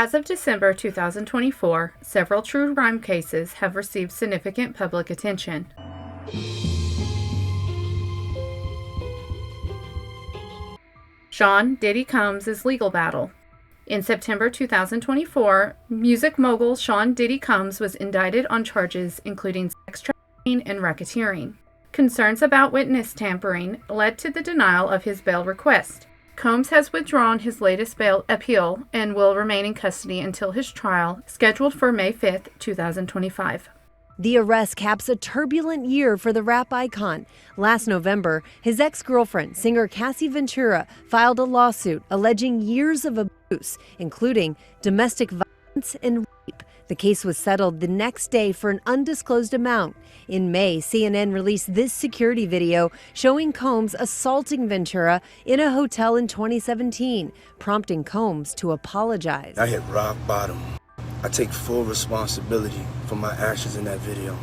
As of December 2024, several true crime cases have received significant public attention. Sean Diddy Combs' legal battle. In September 2024, music mogul Sean Diddy Combs was indicted on charges including sex trafficking and racketeering. Concerns about witness tampering led to the denial of his bail request. Combs has withdrawn his latest bail appeal and will remain in custody until his trial, scheduled for May 5, 2025. The arrest caps a turbulent year for the rap icon. Last November, his ex-girlfriend, singer Cassie Ventura, filed a lawsuit alleging years of abuse, including domestic violence and rape. The case was settled the next day for an undisclosed amount. In May, CNN released this security video showing Combs assaulting Ventura in a hotel in 2017, prompting Combs to apologize. I hit rock bottom. I take full responsibility for my actions in that video.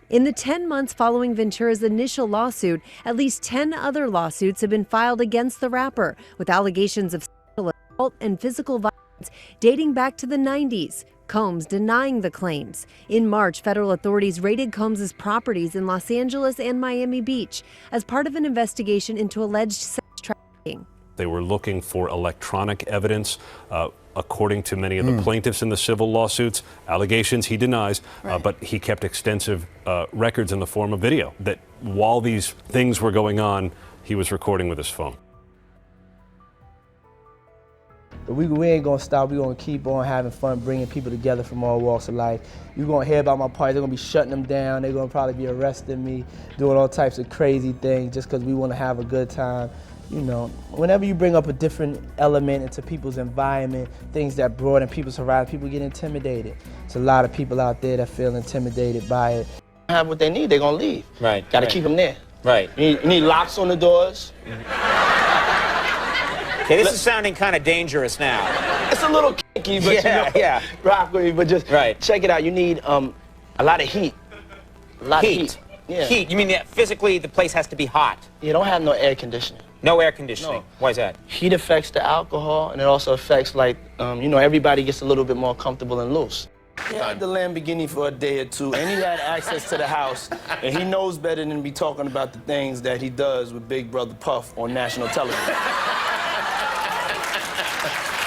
In the 10 months following Ventura's initial lawsuit, at least 10 other lawsuits have been filed against the rapper, with allegations of sexual assault and physical violence dating back to the 90s. Combs denying the claims. In March, federal authorities raided Combs' properties in Los Angeles and Miami Beach as part of an investigation into alleged sex trafficking. They were looking for electronic evidence. According to many of the plaintiffs in the civil lawsuits, allegations he denies, but he kept extensive records in the form of video that while these things were going on, he was recording with his phone. But we ain't gonna stop. We're gonna keep on having fun, bringing people together from all walks of life. You're gonna hear about my party. They're gonna be shutting them down. They're gonna probably be arresting me, doing all types of crazy things just because we wanna have a good time. You know, whenever you bring up a different element into people's environment, things that broaden people's horizon, people get intimidated. There's a lot of people out there that feel intimidated by it. Have what they need, they're gonna leave. Right. Gotta keep them there. Right. You need locks on the doors. Okay, this is sounding kind of dangerous now. It's a little kinky, but rock with me, but just check it out. You need a lot of heat. A lot of heat. Yeah. Heat, you mean that physically the place has to be hot? You don't have no air conditioning. No air conditioning? No. Why is that? Heat affects the alcohol, and it also affects, like, everybody gets a little bit more comfortable and loose. He had the Lamborghini for a day or two, and he had access to the house, and he knows better than be talking about the things that he does with Big Brother Puff on national television.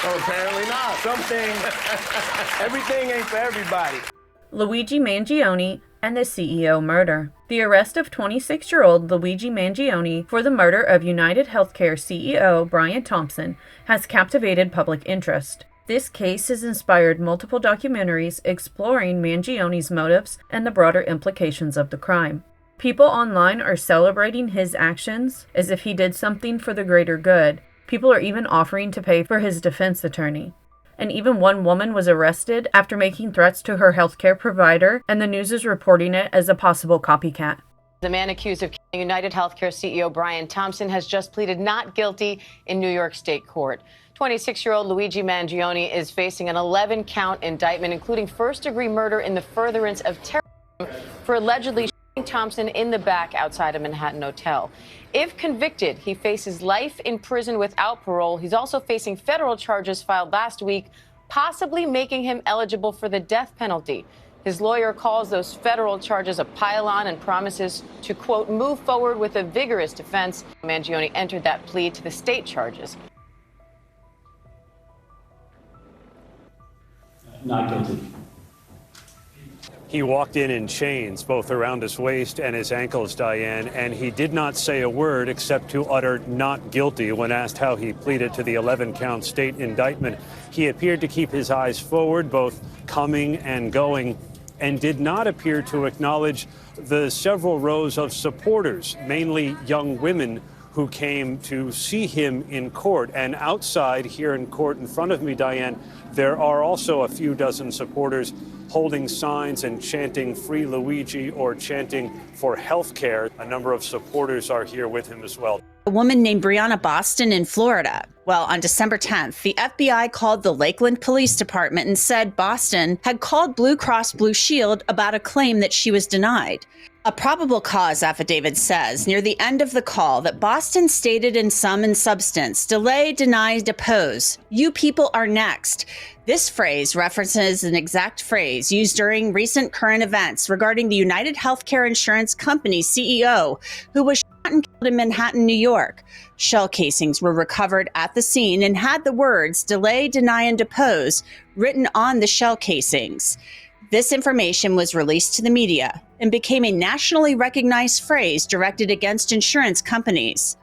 Oh, apparently not. Everything ain't for everybody. Luigi Mangione and the CEO murder. The arrest of 26-year-old Luigi Mangione for the murder of United Healthcare CEO Brian Thompson has captivated public interest. This case has inspired multiple documentaries exploring Mangione's motives and the broader implications of the crime. People online are celebrating his actions as if he did something for the greater good. People are even offering to pay for his defense attorney. And even one woman was arrested after making threats to her healthcare provider, and the news is reporting it as a possible copycat. The man accused of killing United Healthcare CEO Brian Thompson has just pleaded not guilty in New York State court. 26-year-old Luigi Mangione is facing an 11-count indictment, including first-degree murder in the furtherance of terrorism for allegedly shooting Thompson in the back outside a Manhattan hotel. If convicted, he faces life in prison without parole. He's also facing federal charges filed last week, possibly making him eligible for the death penalty. His lawyer calls those federal charges a pile-on and promises to, quote, move forward with a vigorous defense. Mangione entered that plea to the state charges. Not guilty. He walked in chains, both around his waist and his ankles, Diane, and he did not say a word except to utter not guilty when asked how he pleaded to the 11-count state indictment. He appeared to keep his eyes forward, both coming and going, and did not appear to acknowledge the several rows of supporters, mainly young women, who came to see him in court. And outside here in court in front of me, Diane, there are also a few dozen supporters holding signs and chanting "Free Luigi" or chanting for health care. A number of supporters are here with him as well. A woman named Breonna Boston in Florida. Well, on December 10th, the FBI called the Lakeland Police Department and said Boston had called Blue Cross Blue Shield about a claim that she was denied. A probable cause affidavit says near the end of the call that Boston stated in sum and substance, delay, deny, depose. You people are next. This phrase references an exact phrase used during recent current events regarding the United Healthcare Insurance Company CEO who was shot and killed in Manhattan, New York. Shell casings were recovered at the scene and had the words "delay, deny, and depose" written on the shell casings. This information was released to the media and became a nationally recognized phrase directed against insurance companies.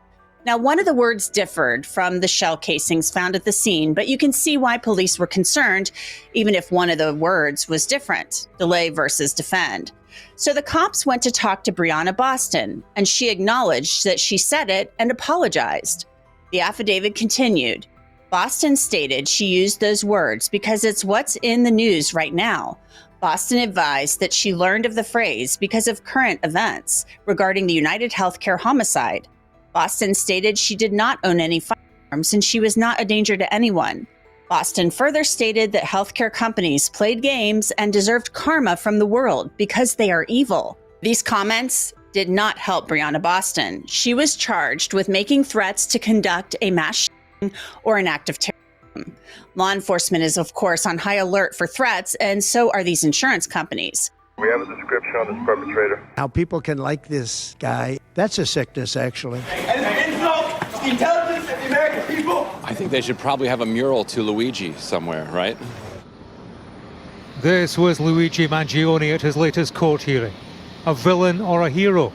Now, one of the words differed from the shell casings found at the scene, but you can see why police were concerned, even if one of the words was different: delay versus defend. So the cops went to talk to Breonna Boston, and she acknowledged that she said it and apologized. The affidavit continued. Boston stated she used those words because it's what's in the news right now. Boston advised that she learned of the phrase because of current events regarding the United Healthcare homicide. Boston stated she did not own any firearms and she was not a danger to anyone. Boston further stated that healthcare companies played games and deserved karma from the world because they are evil. These comments did not help Breonna Boston. She was charged with making threats to conduct a mass shooting or an act of terrorism. Law enforcement is, of course, on high alert for threats, and so are these insurance companies. We have a description on this perpetrator. How people can like this guy, that's a sickness, actually. And the intelligence of the American people. I think they should probably have a mural to Luigi somewhere, right? This was Luigi Mangione at his latest court hearing. A villain or a hero?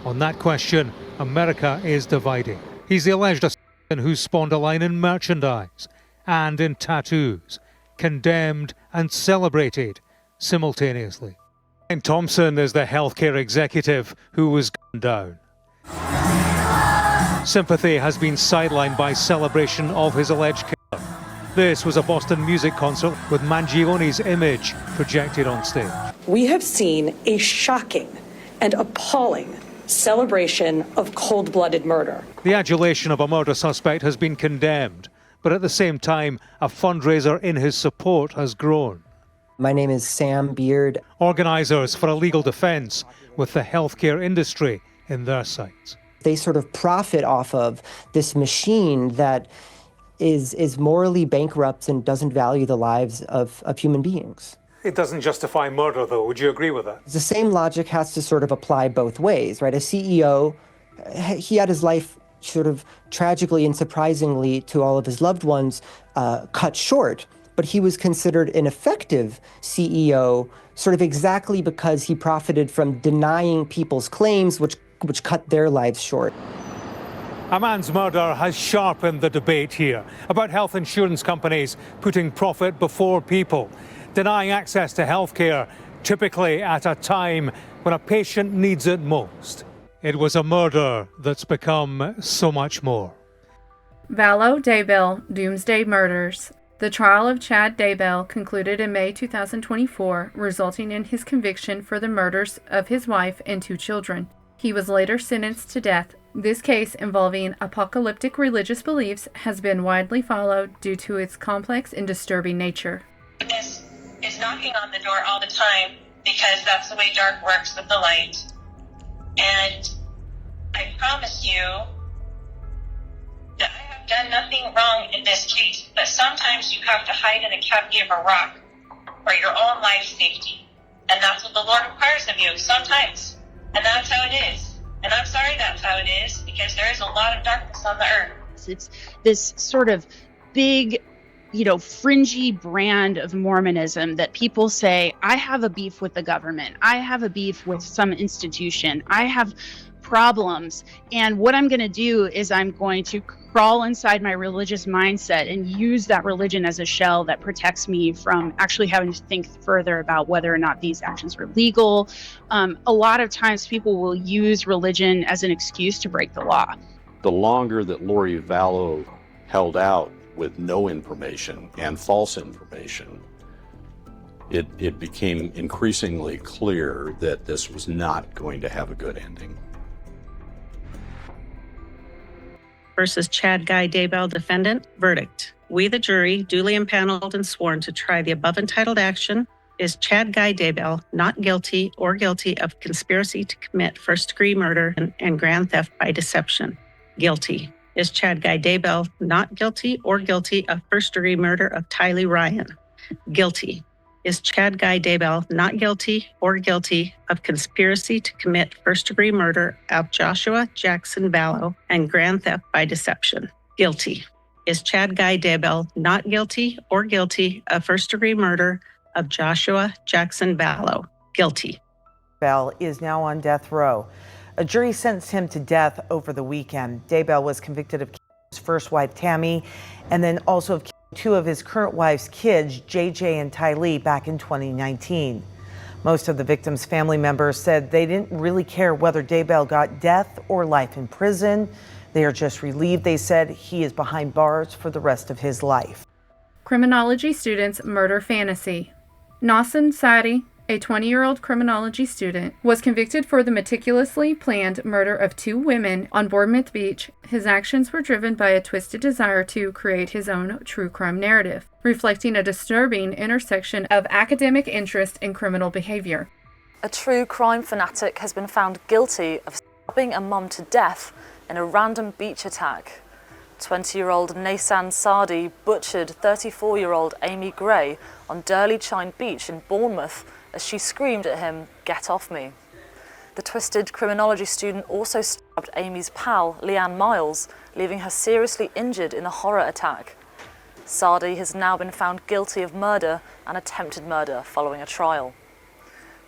On that question, America is dividing. He's the alleged assassin who spawned a line in merchandise and in tattoos, condemned and celebrated simultaneously. And Thompson is the healthcare executive who was gunned down. Sympathy has been sidelined by celebration of his alleged killer. This was a Boston music concert with Mangione's image projected on stage. We have seen a shocking and appalling celebration of cold-blooded murder. The adulation of a murder suspect has been condemned, but at the same time, a fundraiser in his support has grown. My name is Sam Beard. Organisers for a legal defence with the healthcare industry in their sights. They sort of profit off of this machine that is morally bankrupt and doesn't value the lives of human beings. It doesn't justify murder, though. Would you agree with that? The same logic has to sort of apply both ways, right? A CEO, he had his life sort of tragically and surprisingly to all of his loved ones cut short, but he was considered an effective CEO sort of exactly because he profited from denying people's claims, which cut their lives short. A man's murder has sharpened the debate here about health insurance companies putting profit before people, denying access to healthcare, typically at a time when a patient needs it most. It was a murder that's become so much more. Vallow Daybell Doomsday Murders. The trial of Chad Daybell concluded in May 2024, resulting in his conviction for the murders of his wife and 2 children. He was later sentenced to death. This case, involving apocalyptic religious beliefs, has been widely followed due to its complex and disturbing nature. Darkness is knocking on the door all the time because that's the way dark works with the light. And I promise you that I have done nothing wrong in this case, but sometimes you have to hide in a cavity of a rock for your own life safety. And that's what the Lord requires of you sometimes. And that's how it is. And I'm sorry that's how it is, because there is a lot of darkness on the earth. It's this sort of big, fringy brand of Mormonism that people say, I have a beef with the government. I have a beef with some institution. I have problems. And what I'm going to do is I'm going to crawl inside my religious mindset and use that religion as a shell that protects me from actually having to think further about whether or not these actions are legal. A lot of times people will use religion as an excuse to break the law. The longer that Lori Vallow held out with no information and false information, it became increasingly clear that this was not going to have a good ending. Versus Chad Guy Daybell defendant, verdict. We, the jury, duly impaneled and sworn to try the above entitled action, is Chad Guy Daybell not guilty or guilty of conspiracy to commit first-degree murder and grand theft by deception? Guilty. Is Chad Guy Daybell not guilty or guilty of first-degree murder of Tylee Ryan? guilty. Is Chad Guy Daybell not guilty or guilty of conspiracy to commit first-degree murder of Joshua Jackson Vallow and grand theft by deception? Guilty. Is Chad Guy Daybell not guilty or guilty of first-degree murder of Joshua Jackson Vallow? Guilty. Daybell is now on death row. A jury sentenced him to death over the weekend. Daybell was convicted of killing his first wife, Tammy, and then also of killing two of his current wife's kids, JJ and Tylee, back in 2019. Most of the victims' family members said they didn't really care whether Daybell got death or life in prison. They are just relieved, they said, he is behind bars for the rest of his life. Criminology student's murder fantasy. Nasim Sadi, a 20-year-old criminology student, was convicted for the meticulously planned murder of 2 women on Bournemouth Beach. His actions were driven by a twisted desire to create his own true crime narrative, reflecting a disturbing intersection of academic interest and criminal behavior. A true crime fanatic has been found guilty of stabbing a mum to death in a random beach attack. 20-year-old Nasim Sadi butchered 34-year-old Amy Gray on Durley Chine Beach in Bournemouth as she screamed at him, "Get off me." The twisted criminology student also stabbed Amy's pal, Leanne Miles, leaving her seriously injured in a horror attack. Sadi has now been found guilty of murder and attempted murder following a trial.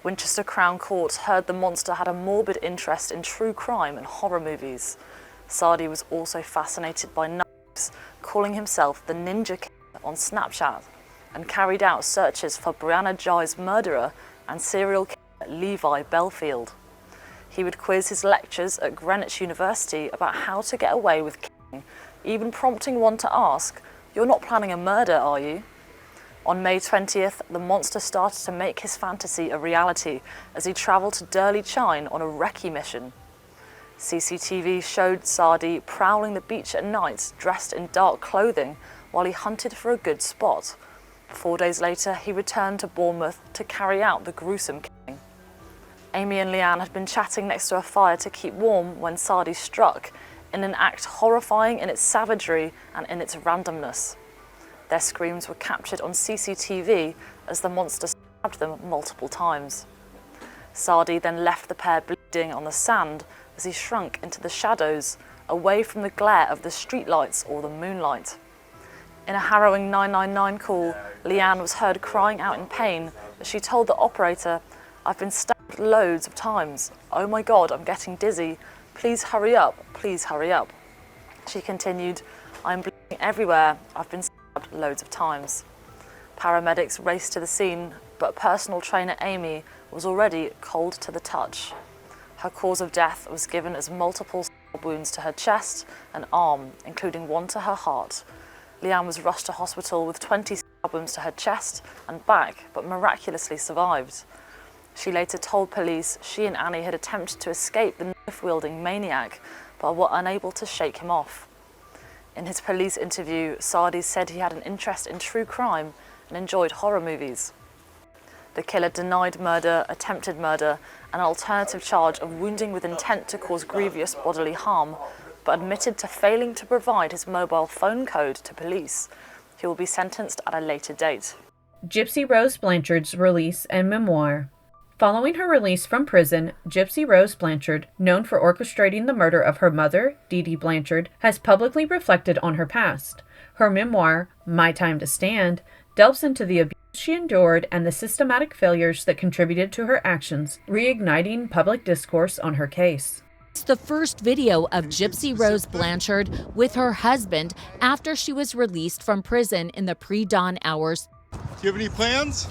Winchester Crown Court heard the monster had a morbid interest in true crime and horror movies. Sadi was also fascinated by knives, calling himself the Ninja King on Snapchat, and carried out searches for Brianna Jai's murderer and serial killer Levi Belfield. He would quiz his lectures at Greenwich University about how to get away with killing, even prompting one to ask, "You're not planning a murder, are you?" On May 20th, the monster started to make his fantasy a reality as he travelled to Durley Chine on a recce mission. CCTV showed Sadi prowling the beach at night, dressed in dark clothing, while he hunted for a good spot. 4 days later, he returned to Bournemouth to carry out the gruesome killing. Amy and Leanne had been chatting next to a fire to keep warm when Sadi struck, in an act horrifying in its savagery and in its randomness. Their screams were captured on CCTV as the monster stabbed them multiple times. Sadi then left the pair bleeding on the sand as he shrunk into the shadows, away from the glare of the streetlights or the moonlight. In a harrowing 999 call, Leanne was heard crying out in pain as she told the operator, "I've been stabbed loads of times. Oh my God, I'm getting dizzy. Please hurry up, please hurry up." She continued, "I'm bleeding everywhere. I've been stabbed loads of times." Paramedics raced to the scene, but personal trainer Amy was already cold to the touch. Her cause of death was given as multiple stab wounds to her chest and arm, including one to her heart. Leanne was rushed to hospital with 20 stab wounds to her chest and back, but miraculously survived. She later told police she and Annie had attempted to escape the knife-wielding maniac, but were unable to shake him off. In his police interview, Sadi said he had an interest in true crime and enjoyed horror movies. The killer denied murder, attempted murder, and an alternative charge of wounding with intent to cause grievous bodily harm, but admitted to failing to provide his mobile phone code to police. He will be sentenced at a later date. Gypsy Rose Blanchard's release and memoir. Following her release from prison, Gypsy Rose Blanchard, known for orchestrating the murder of her mother, Dee Dee Blanchard, has publicly reflected on her past. Her memoir, My Time to Stand, delves into the abuse she endured and the systematic failures that contributed to her actions, reigniting public discourse on her case. It's the first video of Gypsy Rose Blanchard with her husband after she was released from prison in the pre-dawn hours. Do you have any plans?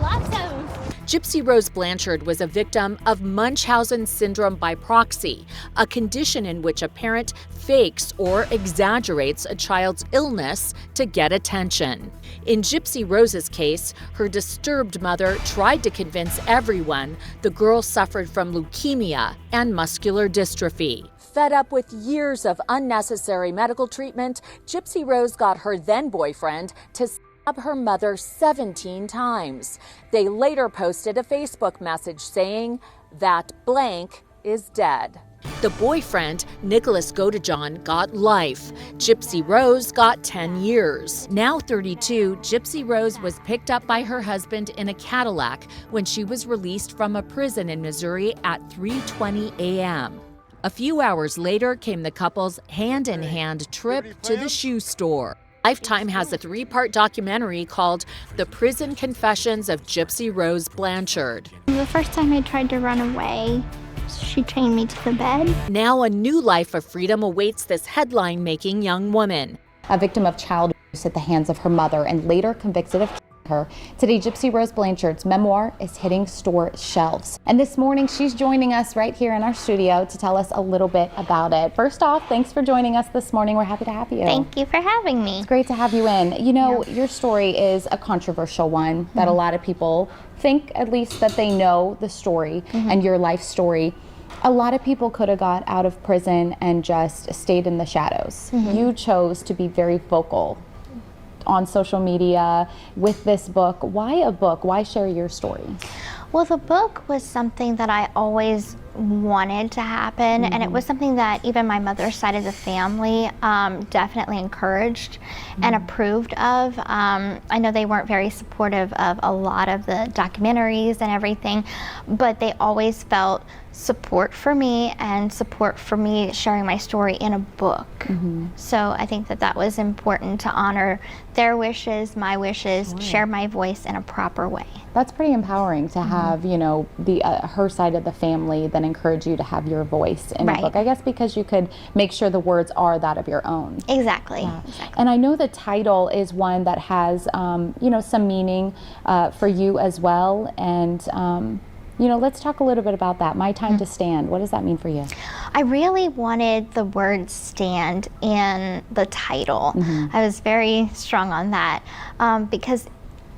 Lots of them. Gypsy Rose Blanchard was a victim of Munchausen syndrome by proxy, a condition in which a parent fakes or exaggerates a child's illness to get attention. In Gypsy Rose's case, her disturbed mother tried to convince everyone the girl suffered from leukemia and muscular dystrophy. Fed up with years of unnecessary medical treatment, Gypsy Rose got her then-boyfriend to stab her mother 17 times. They later posted a Facebook message saying that blank is dead. The boyfriend, Nicholas Godejohn, got life. Gypsy Rose got 10 years. Now 32, Gypsy Rose was picked up by her husband in a Cadillac when she was released from a prison in Missouri at 3:20 a.m. A few hours later came the couple's hand-in-hand trip to the shoe store. Lifetime has a 3-part documentary called The Prison Confessions of Gypsy Rose Blanchard. The first time I tried to run away, she chained me to the bed. Now a new life of freedom awaits this headline-making young woman. A victim of child abuse at the hands of her mother and later convicted of her. Today, Gypsy Rose Blanchard's memoir is hitting store shelves. And this morning, she's joining us right here in our studio to tell us a little bit about it. First off, thanks for joining us this morning. We're happy to have you. Thank you for having me. It's great to have you in. You know, your story is a controversial one that a lot of people think, at least, that they know the story and your life story. A lot of people could have got out of prison and just stayed in the shadows. You chose to be very vocal on social media with this book. Why a book? Why share your story? Well, the book was something that I always wanted to happen, and it was something that even my mother's side of the family definitely encouraged and approved of. I know they weren't very supportive of a lot of the documentaries and everything, but they always felt support for me and support for me sharing my story in a book. So I think that that was important to honor their wishes, my wishes, share my voice in a proper way. That's pretty empowering to have, you know, the her side of the family then encourage you to have your voice in a book. I guess because you could make sure the words are that of your own. Exactly. And I know the title is one that has, you know, some meaning for you as well. And you know, let's talk a little bit about that. My Time to Stand. What does that mean for you? I really wanted the word stand in the title. I was very strong on that because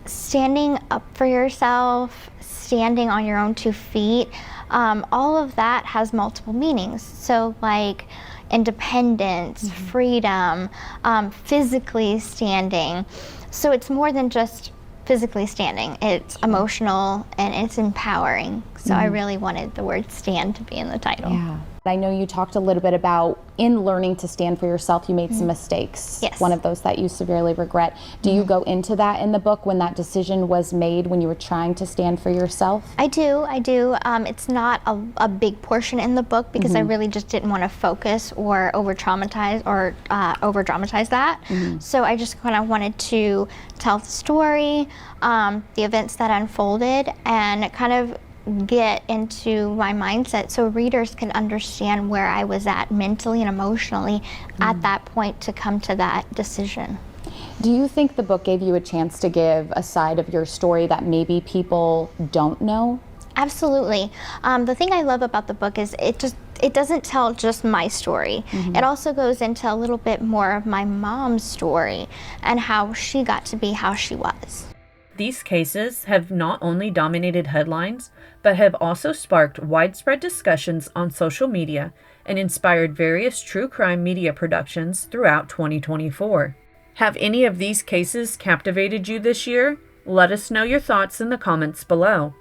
standing up for yourself, standing on your own 2 feet, all of that has multiple meanings. So like independence, freedom, physically standing. So it's more than just physically standing. It's emotional and it's empowering. So I really wanted the word stand to be in the title. I know you talked a little bit about in learning to stand for yourself, you made some mistakes. Yes. One of those that you severely regret. Do you go into that in the book when that decision was made when you were trying to stand for yourself? I do. It's not a big portion in the book because I really just didn't want to focus or over-dramatize that. So I just kind of wanted to tell the story, the events that unfolded, and kind of get into my mindset so readers can understand where I was at mentally and emotionally at that point to come to that decision. Do you think the book gave you a chance to give a side of your story that maybe people don't know? Absolutely. The thing I love about the book is it doesn't tell just my story. It also goes into a little bit more of my mom's story and how she got to be how she was. These cases have not only dominated headlines, but have also sparked widespread discussions on social media and inspired various true crime media productions throughout 2024. Have any of these cases captivated you this year? Let us know your thoughts in the comments below.